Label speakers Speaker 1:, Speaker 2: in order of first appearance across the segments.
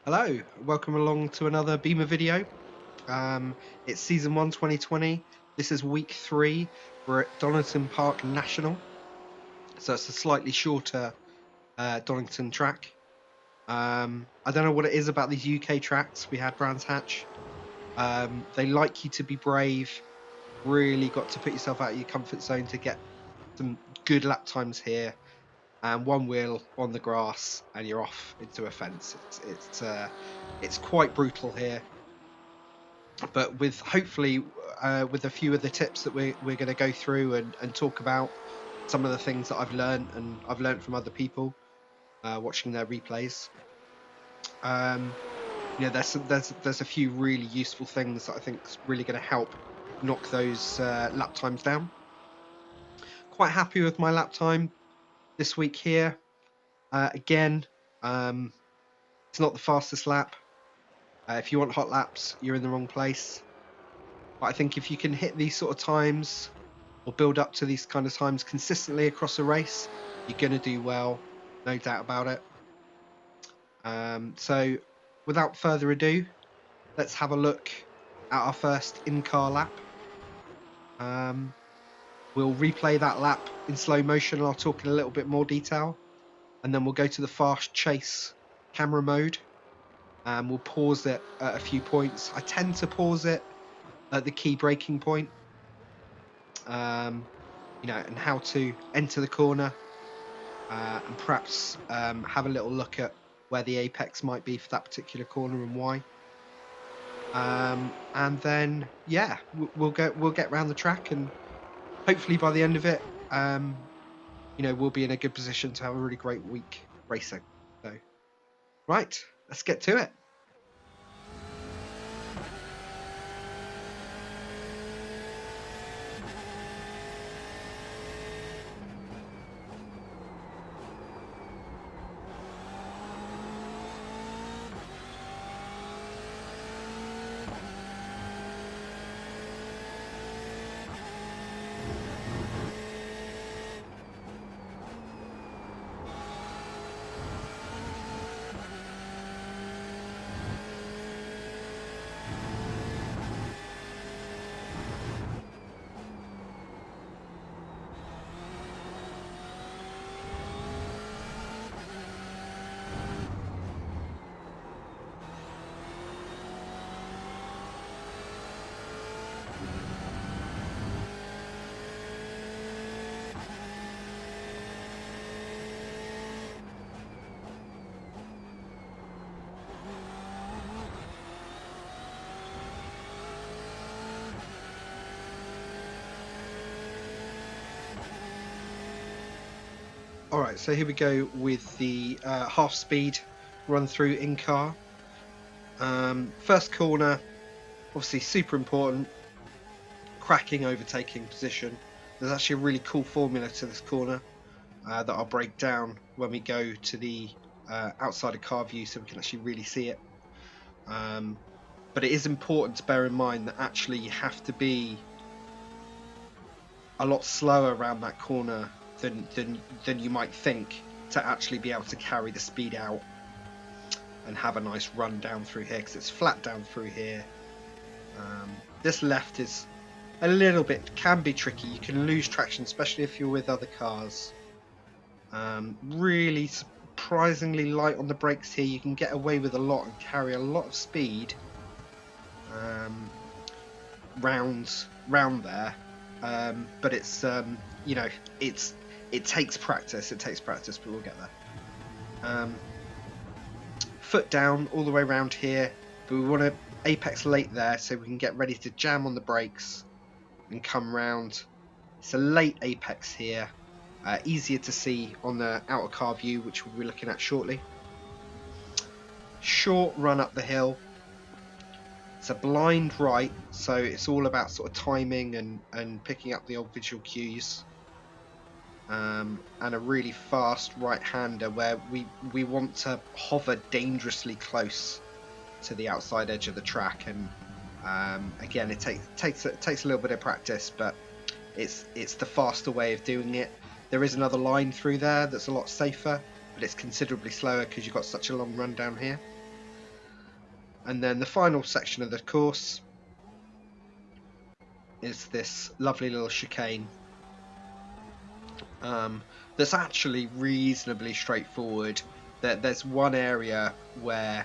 Speaker 1: Hello, welcome along to another Beamer video. It's season 1 2020. This is week 3. We're at Donnington National, so it's a slightly shorter Donnington track. I don't know what it is about these UK tracks. We had Brands Hatch. They like you to be brave. Really got to put yourself out of your comfort zone to get some good lap times here. And one wheel on the grass, and you're off into a fence. It's quite brutal here. But with hopefully with a few of the tips that we're going to go through and talk about some of the things that I've learned from other people watching their replays. There's a few really useful things that I think is really going to help knock those lap times down. Quite happy with my lap time this week here. Again, it's not the fastest lap. If you want hot laps, you're in the wrong place. But I think if you can hit these sort of times or build up to these kind of times consistently across a race, you're going to do well, no doubt about it. So without further ado, let's have a look at our first in-car lap. We'll replay that lap in slow motion and I'll talk in a little bit more detail. And then we'll go to the fast chase camera mode. We'll pause it at a few points. I tend to pause it at the key braking point. And how to enter the corner and perhaps have a little look at where the apex might be for that particular corner and why. And then we'll get around the track, and hopefully by the end of it, we'll be in a good position to have a really great week racing. So, right, let's get to it. Alright, so here we go with the half speed run through in car. First corner, obviously super important, cracking overtaking position. There's actually a really cool formula to this corner that I'll break down when we go to the outside of car view so we can actually really see it. But it is important to bear in mind that actually you have to be a lot slower around that corner than you might think to actually be able to carry the speed out and have a nice run down through here, because it's flat down through here. This left is a little bit, can be tricky. You can lose traction, especially if you're with other cars. Really surprisingly light on the brakes here. You can get away with a lot and carry a lot of speed round there. But it's it takes practice. It takes practice, but we'll get there. Foot down all the way around here, but we want to apex late there so we can get ready to jam on the brakes and come round. It's a late apex here, easier to see on the outer car view, which we'll be looking at shortly. Short run up the hill. It's a blind right, so it's all about sort of timing and picking up the old visual cues. And a really fast right-hander where we want to hover dangerously close to the outside edge of the track, and again it takes a little bit of practice, but it's the faster way of doing it. There is another line through there that's a lot safer, but it's considerably slower because you've got such a long run down here. And then the final section of the course is this lovely little chicane that's actually reasonably straightforward. There's one area where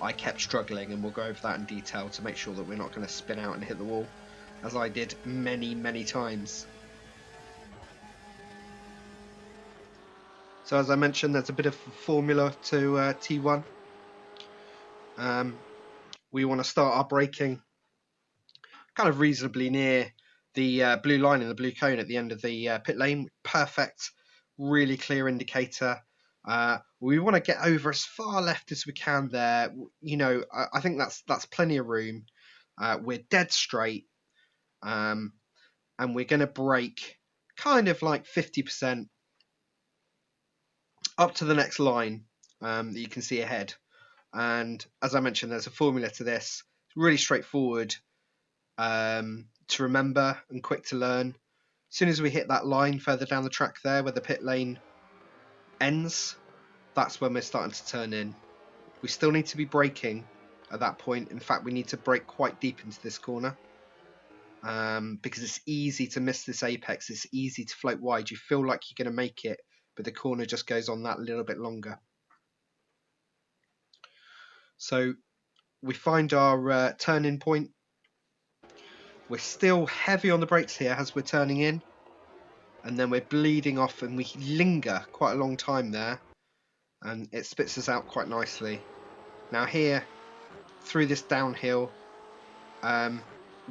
Speaker 1: I kept struggling, and we'll go over that in detail to make sure that we're not going to spin out and hit the wall, as I did many times. So as I mentioned, there's a bit of formula to T1. We want to start our braking kind of reasonably near the blue line and the blue cone at the end of the pit lane. Perfect, really clear indicator. We want to get over as far left as we can there. You know, I think that's plenty of room. We're dead straight, and we're going to brake kind of like 50% up to the next line that you can see ahead. And as I mentioned, there's a formula to this. It's really straightforward to remember and quick to learn. As soon as we hit that line further down the track there where the pit lane ends, that's when we're starting to turn in. We still need to be braking at that point. In fact, we need to brake quite deep into this corner because it's easy to miss this apex. It's easy to float wide. You feel like you're going to make it, but the corner just goes on that little bit longer. So we find our turn-in point. We're still heavy on the brakes here as we're turning in, and then we're bleeding off, and we linger quite a long time there, and it spits us out quite nicely. Now here, through this downhill,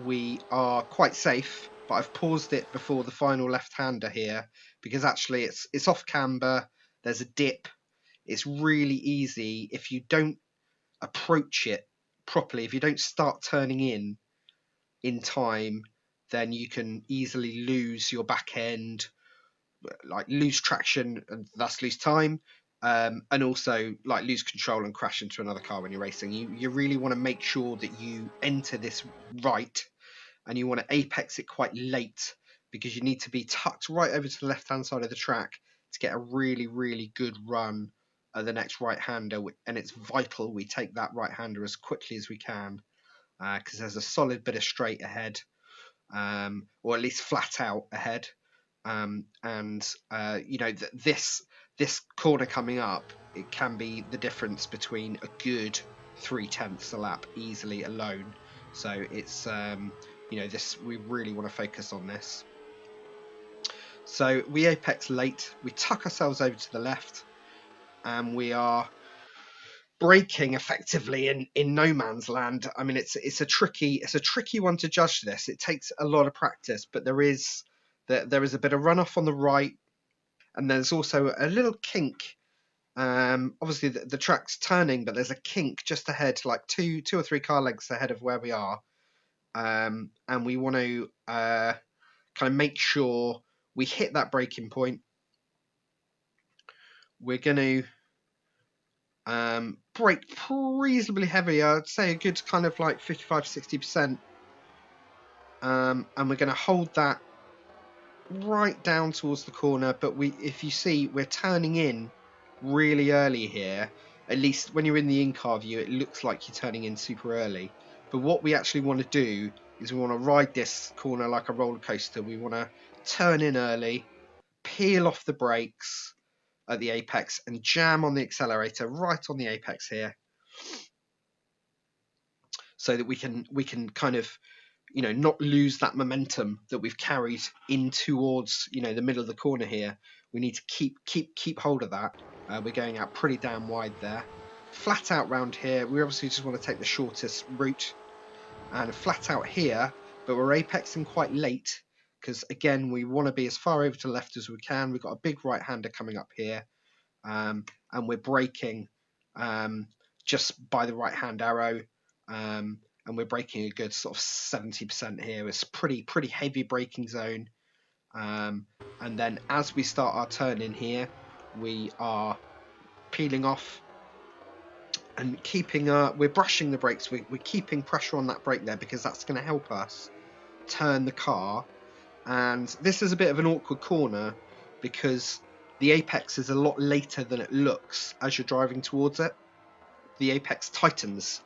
Speaker 1: we are quite safe, but I've paused it before the final left-hander here because actually it's off camber. There's a dip. It's really easy if you don't approach it properly. If you don't start turning in time, then you can easily lose your back end, like lose traction and thus lose time, and also like lose control and crash into another car when you're racing. You really want to make sure that you enter this right, and you want to apex it quite late because you need to be tucked right over to the left hand side of the track to get a really good run at the next right hander. And it's vital we take that right hander as quickly as we can because there's a solid bit of straight ahead, or at least flat out ahead. You know, this corner coming up, it can be the difference between a good 0.3 a lap easily alone. So it's you know, this, we really want to focus on this. So we apex late, we tuck ourselves over to the left, and we are braking effectively in no man's land. I mean, it's a tricky one to judge this. It takes a lot of practice, but there is a bit of runoff on the right, and there's also a little kink. Obviously the track's turning, but there's a kink just ahead, like two or three car lengths ahead of where we are, and we want to kind of make sure we hit that braking point. We're going to brake reasonably heavy. I'd say a good kind of like 55-60%, and we're going to hold that right down towards the corner. But if you see, we're turning in really early here. At least when you're in the in-car view, it looks like you're turning in super early. But what we actually want to do is we want to ride this corner like a roller coaster. We want to turn in early, peel off the brakes at the apex, and jam on the accelerator right on the apex here, so that we can kind of, you know, not lose that momentum that we've carried in towards, you know, the middle of the corner here. We need to keep hold of that. We're going out pretty damn wide there. Flat out round here, we obviously just want to take the shortest route, and flat out here, but we're apexing quite late because again we want to be as far over to the left as we can. We've got a big right hander coming up here, and we're braking just by the right hand arrow, and we're braking a good sort of 70% here. It's pretty heavy braking zone, and then as we start our turn in here, we are peeling off and keeping we're brushing the brakes. We're keeping pressure on that brake there because that's going to help us turn the car. And this is a bit of an awkward corner because the apex is a lot later than it looks as you're driving towards it. The apex tightens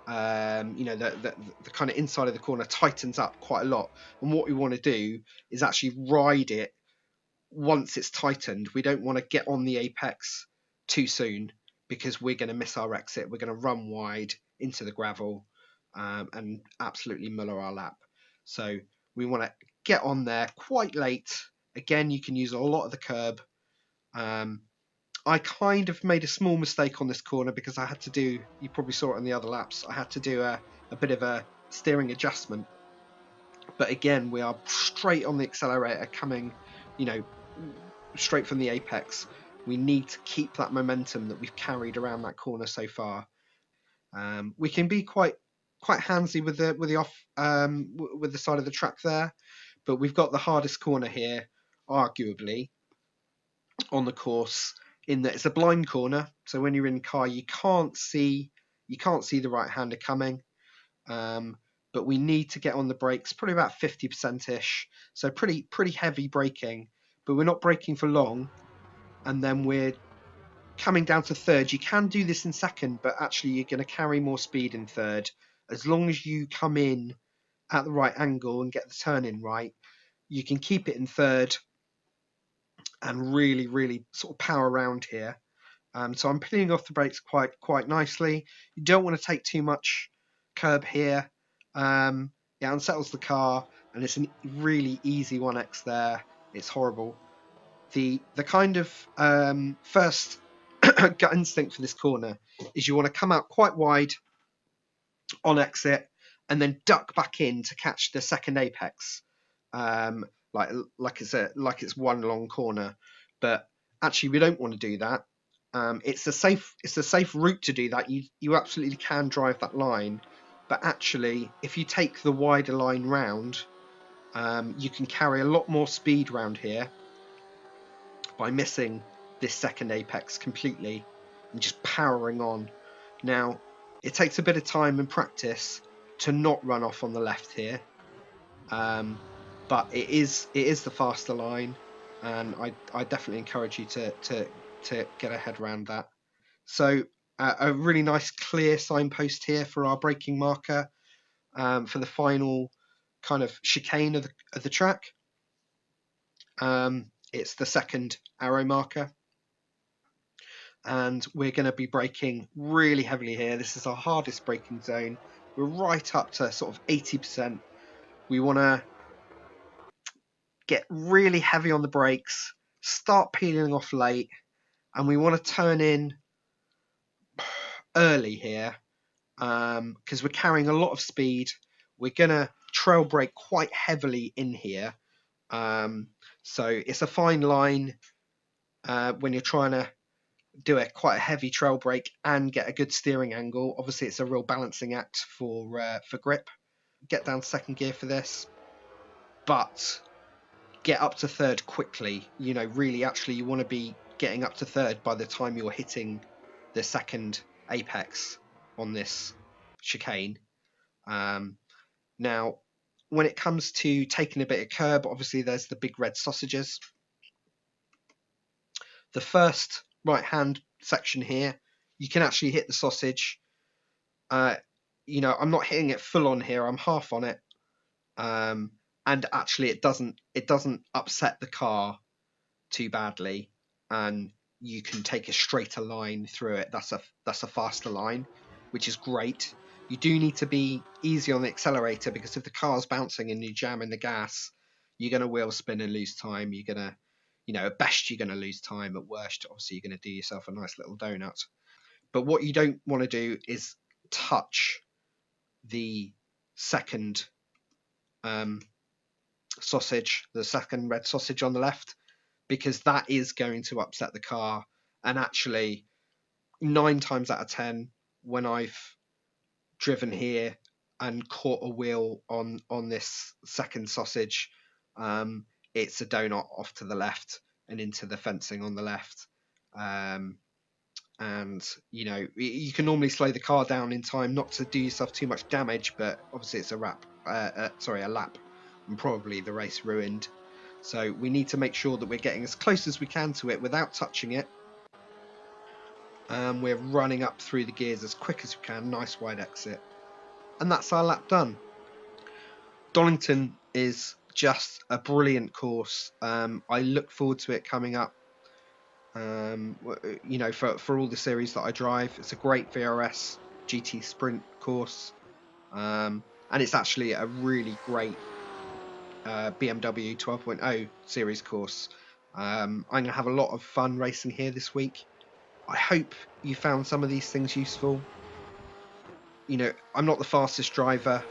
Speaker 1: you know, the kind of inside of the corner tightens up quite a lot. And what we want to do is actually ride it once it's tightened. We don't want to get on the apex too soon, because we're going to miss our exit. We're going to run wide into the gravel and absolutely muller our lap. So we want to get on there quite late. Again, you can use a lot of the curb. I kind of made a small mistake on this corner because I had to do, you probably saw it on the other laps, I had to do a bit of a steering adjustment. But again, we are straight on the accelerator coming, you know, straight from the apex. We need to keep that momentum that we've carried around that corner so far. We can be quite handsy with the off with the side of the track there, but we've got the hardest corner here, arguably, on the course, in that it's a blind corner. So when you're in the car, you can't see the right hander coming. But we need to get on the brakes, probably about 50% ish. So pretty heavy braking, but we're not braking for long. And then we're coming down to third. You can do this in second, but actually you're going to carry more speed in third. As long as you come in at the right angle and get the turn in right, you can keep it in third and really sort of power around here. So I'm peeling off the brakes quite nicely. You don't want to take too much curb here. It unsettles the car, and it's a really easy 1x there. It's horrible. The kind of first gut instinct for this corner is you want to come out quite wide on exit and then duck back in to catch the second apex, like it's one long corner. But actually, we don't want to do that. It's a safe route to do that. You absolutely can drive that line, but actually, if you take the wider line round, you can carry a lot more speed round here by missing this second apex completely and just powering on. Now, it takes a bit of time and practice to not run off on the left here, but it is the faster line, and I definitely encourage you to get a head around that. So a really nice clear signpost here for our braking marker for the final kind of chicane of the track. It's the second arrow marker, and we're going to be braking really heavily here. This is our hardest braking zone. We're right up to sort of 80%. We want to get really heavy on the brakes, start peeling off late, and we want to turn in early here because we're carrying a lot of speed. We're going to trail brake quite heavily in here. So it's a fine line when you're trying to do quite a heavy trail brake and get a good steering angle. Obviously, it's a real balancing act for grip. Get down second gear for this, but get up to third quickly. You know, really, actually, you want to be getting up to third by the time you're hitting the second apex on this chicane. Now, when it comes to taking a bit of curb, obviously there's the big red sausages. The first right-hand section here, you can actually hit the sausage. You know, I'm not hitting it full on here. I'm half on it, and actually it doesn't upset the car too badly, and you can take a straighter line through it. That's a faster line, which is great. You do need to be easy on the accelerator, because if the car's bouncing and you jam in the gas, you're going to wheel spin and lose time. You're going to, you know, at best you're going to lose time. At worst, obviously, you're going to do yourself a nice little donut. But what you don't want to do is touch the second sausage, the second red sausage on the left, because that is going to upset the car. And actually, 9 times out of 10, when I've driven here and caught a wheel on this second sausage, it's a donut off to the left and into the fencing on the left. And you know, you can normally slow the car down in time not to do yourself too much damage, but obviously it's a lap and probably the race ruined. So we need to make sure that we're getting as close as we can to it without touching it. We're running up through the gears as quick as we can. Nice wide exit. and that's our lap done. Donnington is just a brilliant course. I look forward to it coming up. You know, for all the series that I drive, it's a great VRS GT Sprint course, and it's actually a really great BMW 12.0 series course. I'm going to have a lot of fun racing here this week. I hope you found some of these things useful. You know, I'm not the fastest driver,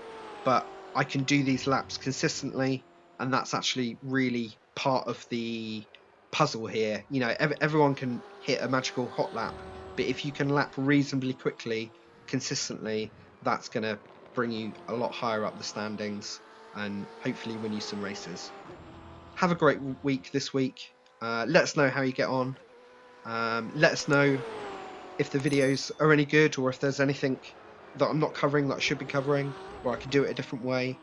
Speaker 1: but I can do these laps consistently, and that's actually really part of the puzzle here. You know, everyone can hit a magical hot lap, but if you can lap reasonably quickly, consistently, that's going to bring you a lot higher up the standings and hopefully win you some races. Have a great week this week. Let us know how you get on. Let us know if the videos are any good, or if there's anything that I'm not covering that I should be covering, or I could do it a different way.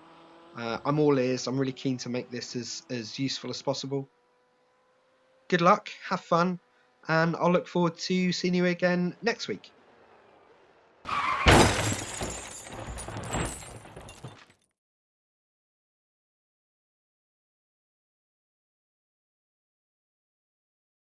Speaker 1: I'm all ears. I'm really keen to make this as useful as possible. Good luck, have fun, and I'll look forward to seeing you again next week.